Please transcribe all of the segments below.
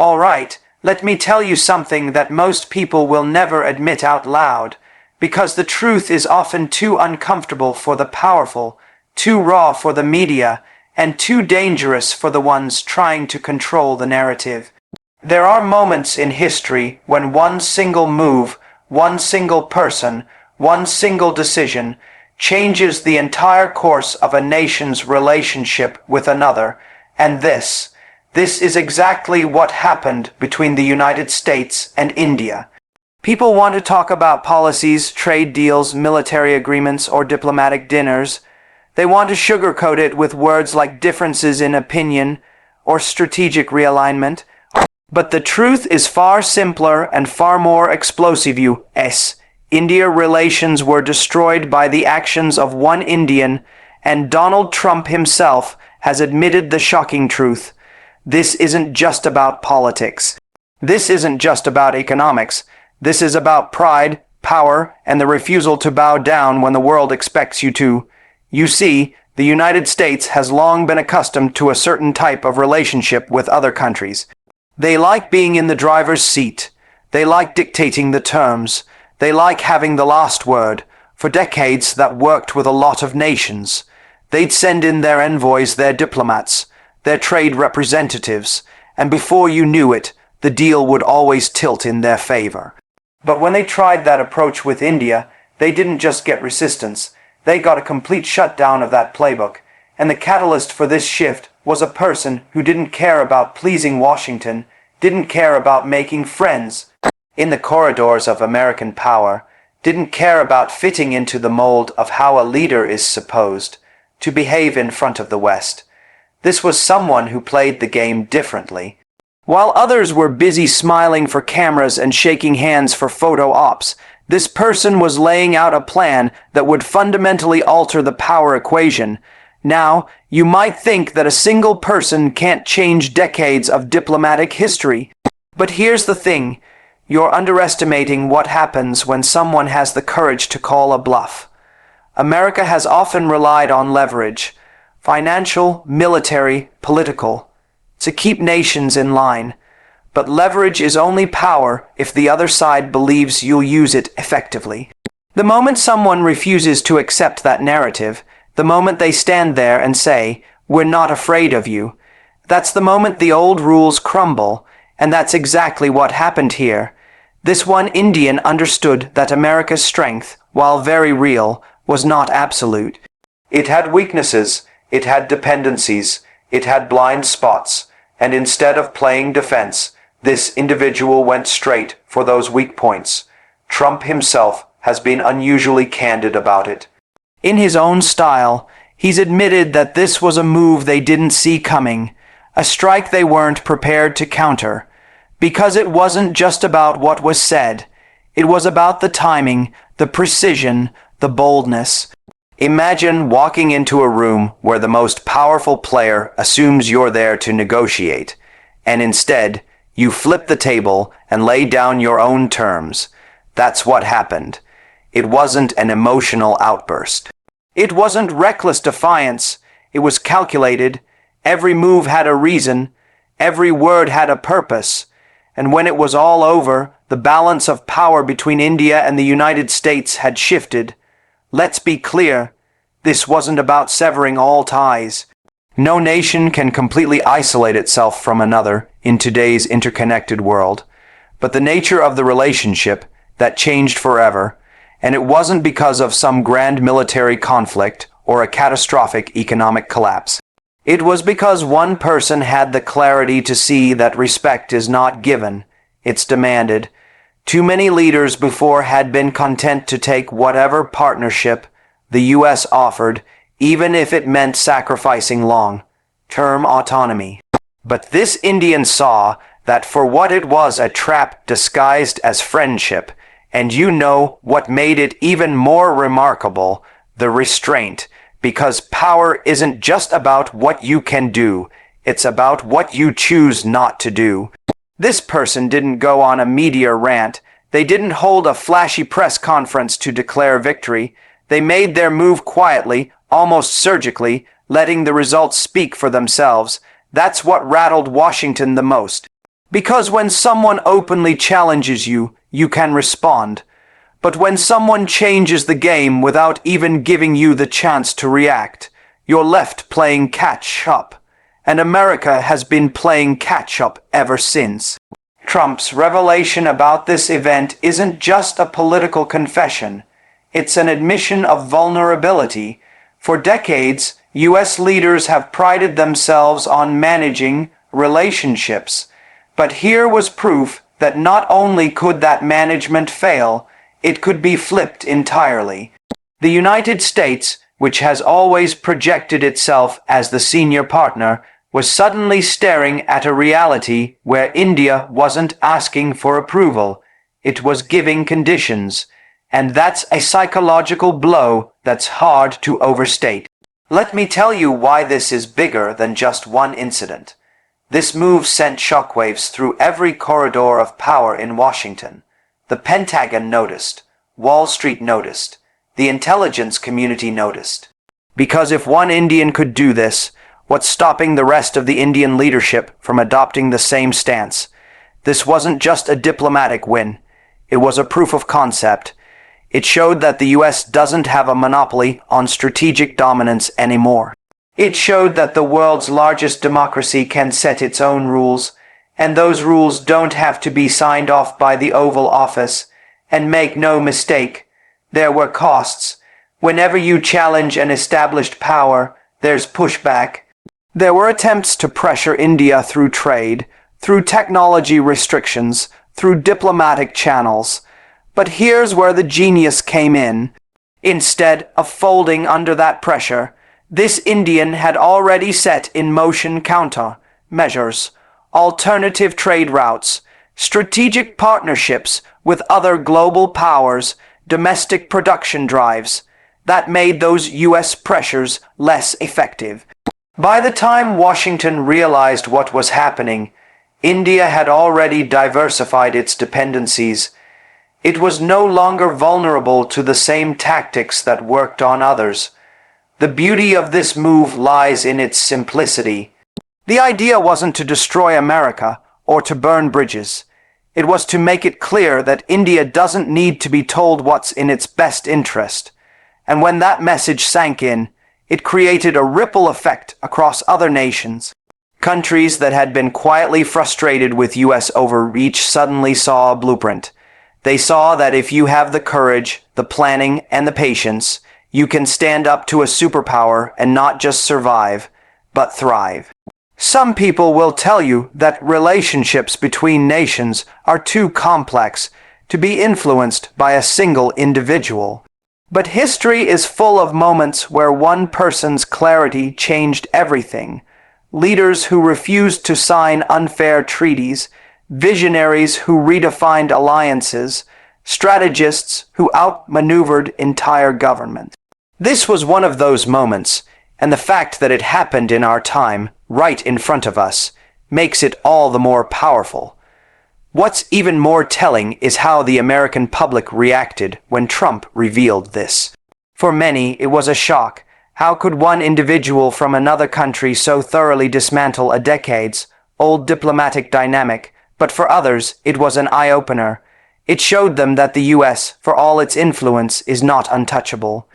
All right, let me tell you something that most people will never admit out loud, because the truth is often too uncomfortable for the powerful, too raw for the media, and too dangerous for the ones trying to control the narrative. There are moments in history when one single move, one single person, one single decision changes the entire course of a nation's relationship with another, and this is exactly what happened between the United States and India. People want to talk about policies, trade deals, military agreements, or diplomatic dinners. They want to sugarcoat it with words like differences in opinion or strategic realignment. But the truth is far simpler and far more explosive. India relations were destroyed by the actions of one Indian, and Donald Trump himself has admitted the shocking truth. This isn't just about politics. This isn't just about economics. This is about pride, power, and the refusal to bow down when the world expects you to. You see, the United States has long been accustomed to a certain type of relationship with other countries. They like being in the driver's seat. They like dictating the terms. They like having the last word. For decades, that worked with a lot of nations. They'd send in their envoys, their diplomats, their trade representatives, and before you knew it, the deal would always tilt in their favor. But when they tried that approach with India, they didn't just get resistance. They got a complete shutdown of that playbook. And the catalyst for this shift was a person who didn't care about pleasing Washington, didn't care about making friends in the corridors of American power, didn't care about fitting into the mold of how a leader is supposed to behave in front of the West. This was someone who played the game differently. While others were busy smiling for cameras and shaking hands for photo ops, this person was laying out a plan that would fundamentally alter the power equation. Now, you might think that a single person can't change decades of diplomatic history. But here's the thing. You're underestimating what happens when someone has the courage to call a bluff. America has often relied on leverage, financial, military, political, to keep nations in line. But leverage is only power if the other side believes you'll use it effectively. The moment someone refuses to accept that narrative, the moment they stand there and say, "We're not afraid of you," that's the moment the old rules crumble, and that's exactly what happened here. This one Indian understood that America's strength, while very real, was not absolute. It had weaknesses, it had dependencies, it had blind spots, and instead of playing defense, this individual went straight for those weak points. Trump himself has been unusually candid about it. In his own style, he's admitted that this was a move they didn't see coming, a strike they weren't prepared to counter, because it wasn't just about what was said. It was about the timing, the precision, the boldness. Imagine walking into a room where the most powerful player assumes you're there to negotiate, and instead, you flip the table and lay down your own terms. That's what happened. It wasn't an emotional outburst. It wasn't reckless defiance. It was calculated. Every move had a reason. Every word had a purpose. And when it was all over, the balance of power between India and the United States had shifted. Let's be clear. This wasn't about severing all ties. No nation can completely isolate itself from another in today's interconnected world. But the nature of the relationship, that changed forever, and it wasn't because of some grand military conflict or a catastrophic economic collapse. It was because one person had the clarity to see that respect is not given, it's demanded. Too many leaders before had been content to take whatever partnership the U.S. offered, even if it meant sacrificing long-term autonomy. But this Indian saw that for what it was, a trap disguised as friendship. And you know what made it even more remarkable? The restraint. Because power isn't just about what you can do, it's about what you choose not to do. This person didn't go on a media rant. They didn't hold a flashy press conference to declare victory. They made their move quietly, almost surgically, letting the results speak for themselves. That's what rattled Washington the most. Because when someone openly challenges you, you can respond. But when someone changes the game without even giving you the chance to react, you're left playing catch-up. And America has been playing catch-up ever since. Trump's revelation about this event isn't just a political confession. It's an admission of vulnerability. For decades, U.S. leaders have prided themselves on managing relationships. But here was proof that not only could that management fail, it could be flipped entirely. The United States, which has always projected itself as the senior partner, was suddenly staring at a reality where India wasn't asking for approval. It was giving conditions. And that's a psychological blow that's hard to overstate. Let me tell you why this is bigger than just one incident. This move sent shockwaves through every corridor of power in Washington. The Pentagon noticed. Wall Street noticed. The intelligence community noticed. Because if one Indian could do this, what's stopping the rest of the Indian leadership from adopting the same stance? This wasn't just a diplomatic win. It was a proof of concept. It showed that the U.S. doesn't have a monopoly on strategic dominance anymore. It showed that the world's largest democracy can set its own rules, and those rules don't have to be signed off by the Oval Office. And make no mistake, there were costs. Whenever you challenge an established power, there's pushback. There were attempts to pressure India through trade, through technology restrictions, through diplomatic channels. But here's where the genius came in. Instead of folding under that pressure, this Indian had already set in motion counter-measures, alternative trade routes, strategic partnerships with other global powers, domestic production drives that made those U.S. pressures less effective. By the time Washington realized what was happening, India had already diversified its dependencies. It was no longer vulnerable to the same tactics that worked on others. The beauty of this move lies in its simplicity. The idea wasn't to destroy America or to burn bridges. It was to make it clear that India doesn't need to be told what's in its best interest. And when that message sank in, it created a ripple effect across other nations. Countries that had been quietly frustrated with U.S. overreach suddenly saw a blueprint. They saw that if you have the courage, the planning, and the patience, you can stand up to a superpower and not just survive, but thrive. Some people will tell you that relationships between nations are too complex to be influenced by a single individual. But history is full of moments where one person's clarity changed everything. Leaders who refused to sign unfair treaties, visionaries who redefined alliances, strategists who outmaneuvered entire governments. This was one of those moments, and the fact that it happened in our time, right in front of us, makes it all the more powerful. What's even more telling is how the American public reacted when Trump revealed this. For many, it was a shock. How could one individual from another country so thoroughly dismantle a decades-old diplomatic dynamic? But for others, it was an eye-opener. It showed them that the U.S., for all its influence, is not untouchable.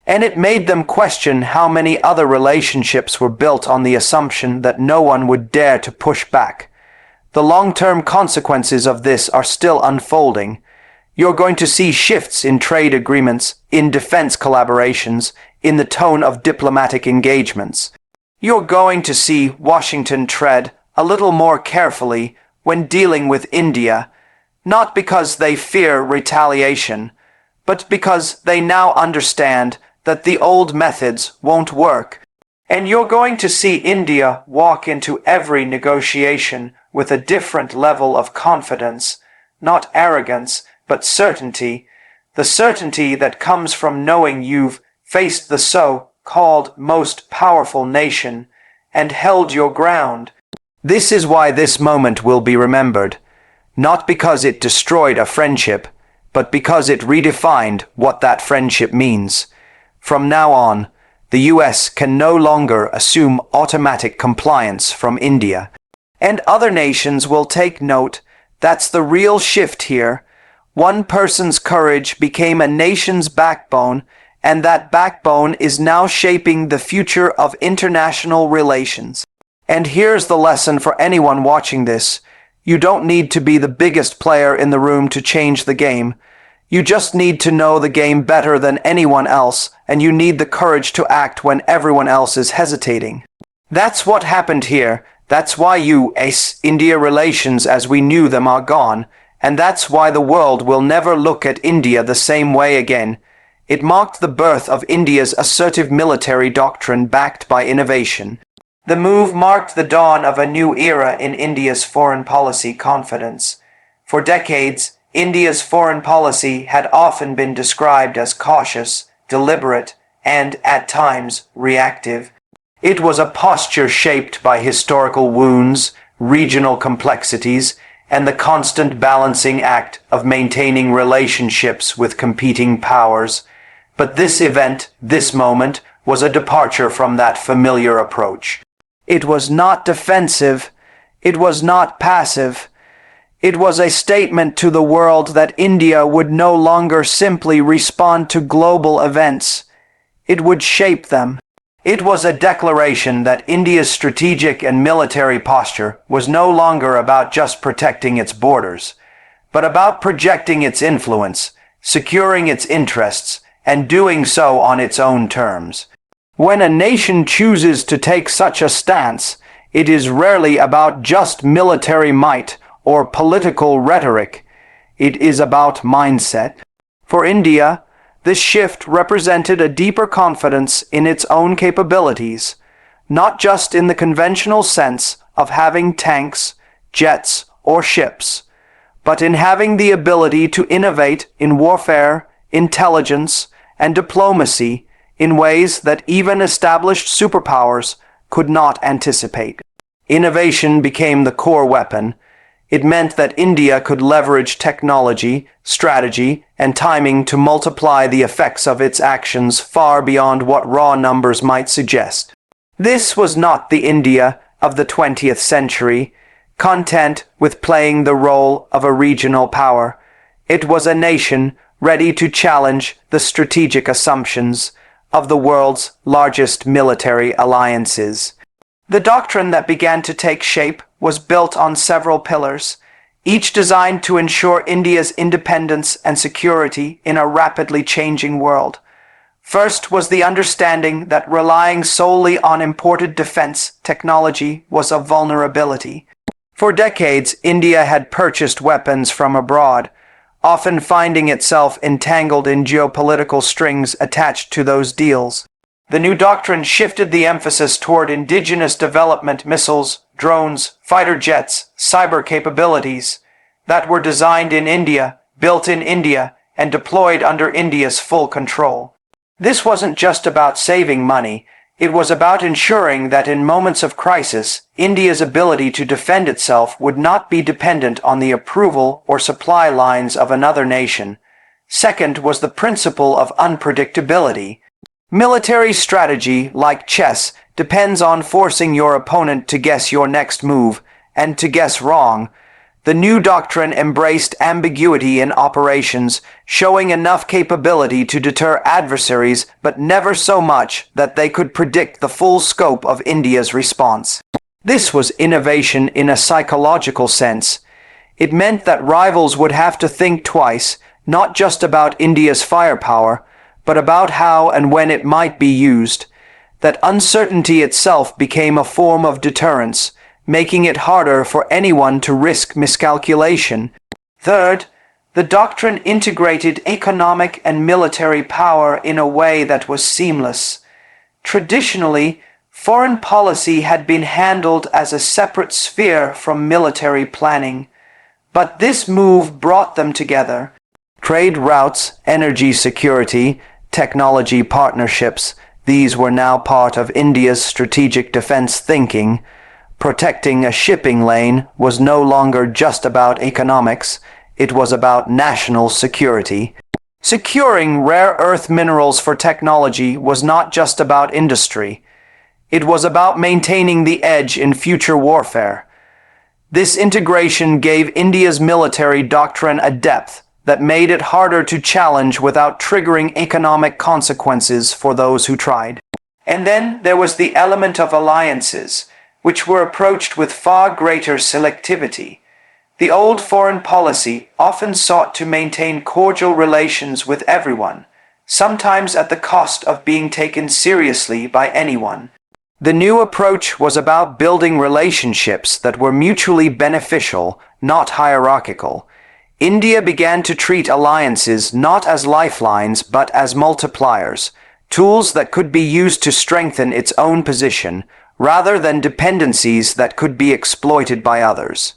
And it made them question how many other relationships were built on the assumption that no one would dare to push back. The long-term consequences of this are still unfolding. You're going to see shifts in trade agreements, in defense collaborations, in the tone of diplomatic engagements. You're going to see Washington tread a little more carefully when dealing with India, not because they fear retaliation, but because they now understand that the old methods won't work. And you're going to see India walk into every negotiation with a different level of confidence, not arrogance, but certainty, the certainty that comes from knowing you've faced the so-called most powerful nation and held your ground. This is why this moment will be remembered, not because it destroyed a friendship, but because it redefined what that friendship means. From now on, the U.S. can no longer assume automatic compliance from India. And other nations will take note. That's the real shift here. One person's courage became a nation's backbone, and that backbone is now shaping the future of international relations. And here's the lesson for anyone watching this. You don't need to be the biggest player in the room to change the game. You just need to know the game better than anyone else, and you need the courage to act when everyone else is hesitating. That's what happened here. That's why U.S.-India relations as we knew them are gone, and that's why the world will never look at India the same way again. It marked the birth of India's assertive military doctrine backed by innovation. The move marked the dawn of a new era in India's foreign policy confidence. For decades, India's foreign policy had often been described as cautious, deliberate, and, at times, reactive. It was a posture shaped by historical wounds, regional complexities, and the constant balancing act of maintaining relationships with competing powers. But this event, this moment, was a departure from that familiar approach. It was not defensive. It was not passive. It was a statement to the world that India would no longer simply respond to global events. It would shape them. It was a declaration that India's strategic and military posture was no longer about just protecting its borders, but about projecting its influence, securing its interests, and doing so on its own terms. When a nation chooses to take such a stance, it is rarely about just military might or political rhetoric. It is about mindset. For India, this shift represented a deeper confidence in its own capabilities, not just in the conventional sense of having tanks, jets, or ships, but in having the ability to innovate in warfare, intelligence, and diplomacy in ways that even established superpowers could not anticipate. Innovation became the core weapon. It meant that India could leverage technology, strategy, and timing to multiply the effects of its actions far beyond what raw numbers might suggest. This was not the India of the 20th century, content with playing the role of a regional power. It was a nation ready to challenge the strategic assumptions of the world's largest military alliances. The doctrine that began to take shape was built on several pillars, each designed to ensure India's independence and security in a rapidly changing world. First was the understanding that relying solely on imported defense technology was a vulnerability. For decades, India had purchased weapons from abroad, often finding itself entangled in geopolitical strings attached to those deals. The new doctrine shifted the emphasis toward indigenous development missiles, drones, fighter jets, cyber capabilities that were designed in India, built in India, and deployed under India's full control. This wasn't just about saving money. It was about ensuring that in moments of crisis, India's ability to defend itself would not be dependent on the approval or supply lines of another nation. Second was the principle of unpredictability. Military strategy, like chess, depends on forcing your opponent to guess your next move, and to guess wrong. The new doctrine embraced ambiguity in operations, showing enough capability to deter adversaries, but never so much that they could predict the full scope of India's response. This was innovation in a psychological sense. It meant that rivals would have to think twice, not just about India's firepower, but about how and when it might be used. That uncertainty itself became a form of deterrence, making it harder for anyone to risk miscalculation. Third, the doctrine integrated economic and military power in a way that was seamless. Traditionally, foreign policy had been handled as a separate sphere from military planning, but this move brought them together. Trade routes, energy security, technology partnerships, these were now part of India's strategic defense thinking. Protecting a shipping lane was no longer just about economics, it was about national security. Securing rare earth minerals for technology was not just about industry. It was about maintaining the edge in future warfare. This integration gave India's military doctrine a depth that made it harder to challenge without triggering economic consequences for those who tried. And then there was the element of alliances, which were approached with far greater selectivity. The old foreign policy often sought to maintain cordial relations with everyone, sometimes at the cost of being taken seriously by anyone. The new approach was about building relationships that were mutually beneficial, not hierarchical. India began to treat alliances not as lifelines but as multipliers, tools that could be used to strengthen its own position, rather than dependencies that could be exploited by others.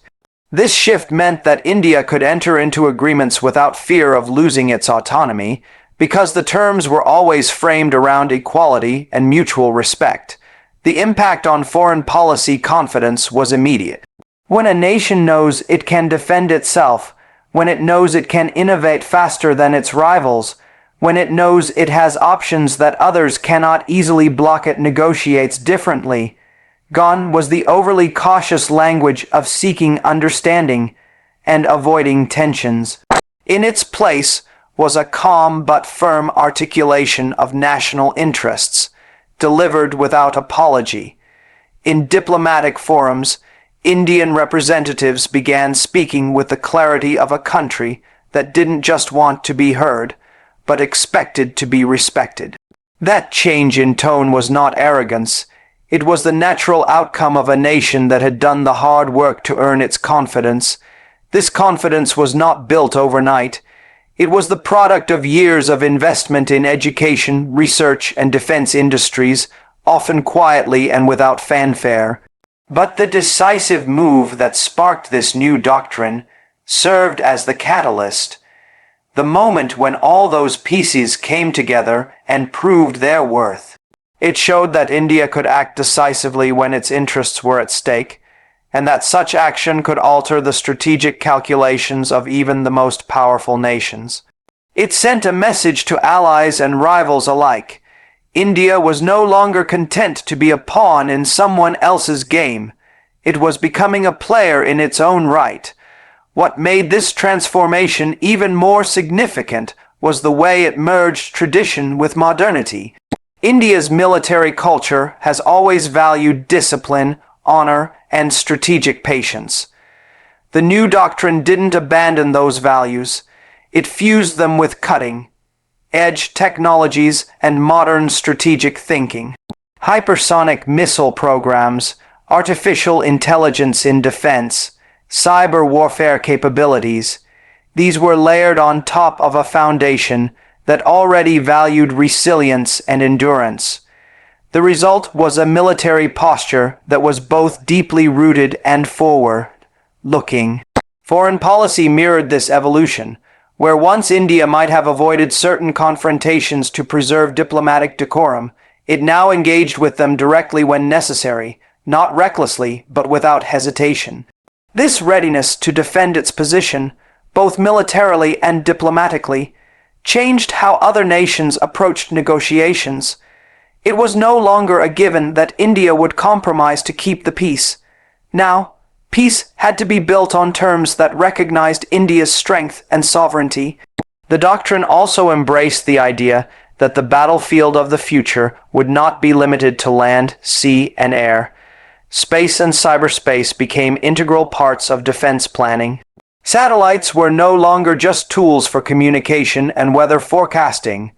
This shift meant that India could enter into agreements without fear of losing its autonomy, because the terms were always framed around equality and mutual respect. The impact on foreign policy confidence was immediate. When a nation knows it can defend itself, when it knows it can innovate faster than its rivals, when it knows it has options that others cannot easily block, it negotiates differently. Gone was the overly cautious language of seeking understanding and avoiding tensions. In its place was a calm but firm articulation of national interests, delivered without apology. In diplomatic forums, Indian representatives began speaking with the clarity of a country that didn't just want to be heard, but expected to be respected. That change in tone was not arrogance. It was the natural outcome of a nation that had done the hard work to earn its confidence. This confidence was not built overnight. It was the product of years of investment in education, research, and defense industries, often quietly and without fanfare. But the decisive move that sparked this new doctrine served as the catalyst. The moment when all those pieces came together and proved their worth. It showed that India could act decisively when its interests were at stake, and that such action could alter the strategic calculations of even the most powerful nations. It sent a message to allies and rivals alike. India was no longer content to be a pawn in someone else's game. It was becoming a player in its own right. What made this transformation even more significant was the way it merged tradition with modernity. India's military culture has always valued discipline, honor, and strategic patience. The new doctrine didn't abandon those values. It fused them with cutting-edge technologies and modern strategic thinking. Hypersonic missile programs, artificial intelligence in defense, cyber warfare capabilities, these were layered on top of a foundation that already valued resilience and endurance. The result was a military posture that was both deeply rooted and forward-looking. Foreign policy mirrored this evolution. Where once India might have avoided certain confrontations to preserve diplomatic decorum, it now engaged with them directly when necessary, not recklessly, but without hesitation. This readiness to defend its position, both militarily and diplomatically, changed how other nations approached negotiations. It was no longer a given that India would compromise to keep the peace. Now, peace had to be built on terms that recognized India's strength and sovereignty. The doctrine also embraced the idea that the battlefield of the future would not be limited to land, sea, and air. Space and cyberspace became integral parts of defense planning. Satellites were no longer just tools for communication and weather forecasting.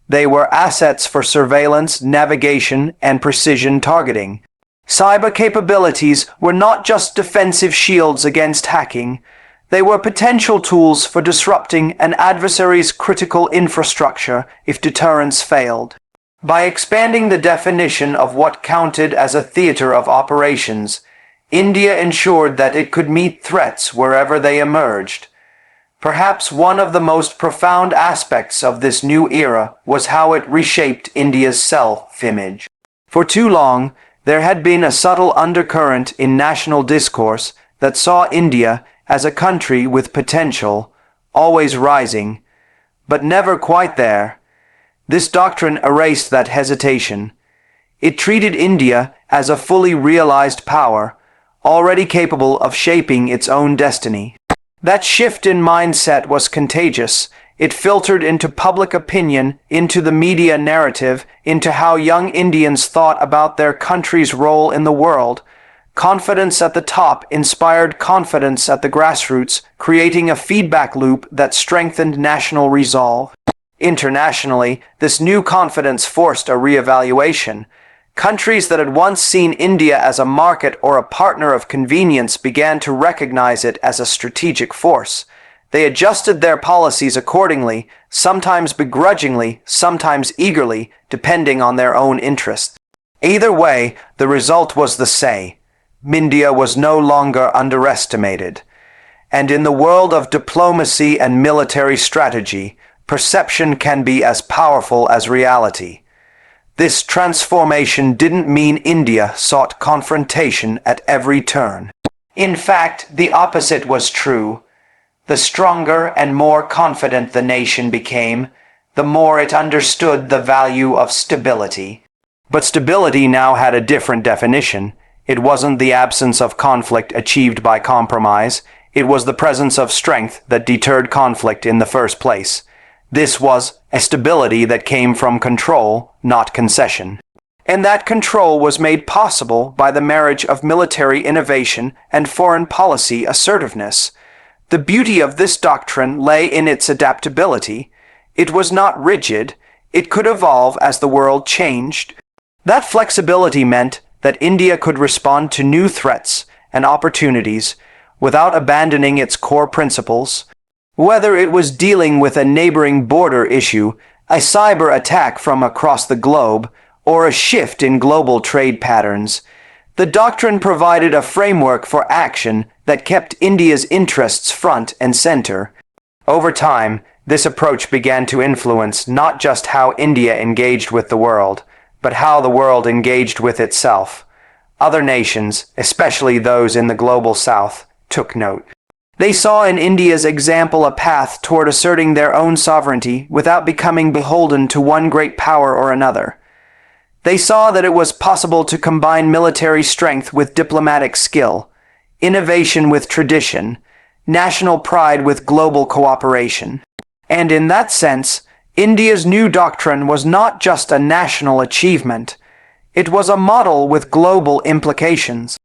They were assets for surveillance, navigation, and precision targeting. Cyber capabilities were not just defensive shields against hacking. They were potential tools for disrupting an adversary's critical infrastructure if deterrence failed. By expanding the definition of what counted as a theater of operations, India ensured that it could meet threats wherever they emerged. Perhaps one of the most profound aspects of this new era was how it reshaped India's self-image. For too long, there had been a subtle undercurrent in national discourse that saw India as a country with potential, always rising, but never quite there. This doctrine erased that hesitation. It treated India as a fully realized power, already capable of shaping its own destiny. That shift in mindset was contagious. It filtered into public opinion, into the media narrative, into how young Indians thought about their country's role in the world. Confidence at the top inspired confidence at the grassroots, creating a feedback loop that strengthened national resolve. Internationally, this new confidence forced a reevaluation. Countries that had once seen India as a market or a partner of convenience began to recognize it as a strategic force. They adjusted their policies accordingly, sometimes begrudgingly, sometimes eagerly, depending on their own interests. Either way, the result was the same. India was no longer underestimated. And in the world of diplomacy and military strategy, perception can be as powerful as reality. This transformation didn't mean India sought confrontation at every turn. In fact, the opposite was true. The stronger and more confident the nation became, the more it understood the value of stability. But stability now had a different definition. It wasn't the absence of conflict achieved by compromise. It was the presence of strength that deterred conflict in the first place. This was a stability that came from control, not concession. And that control was made possible by the marriage of military innovation and foreign policy assertiveness. The beauty of this doctrine lay in its adaptability. It was not rigid. It could evolve as the world changed. That flexibility meant that India could respond to new threats and opportunities without abandoning its core principles. Whether it was dealing with a neighboring border issue, a cyber attack from across the globe, or a shift in global trade patterns, the doctrine provided a framework for action that kept India's interests front and center. Over time, this approach began to influence not just how India engaged with the world, but how the world engaged with itself. Other nations, especially those in the global south, took note. They saw in India's example a path toward asserting their own sovereignty without becoming beholden to one great power or another. They saw that it was possible to combine military strength with diplomatic skill, innovation with tradition, national pride with global cooperation. And in that sense, India's new doctrine was not just a national achievement. It was a model with global implications.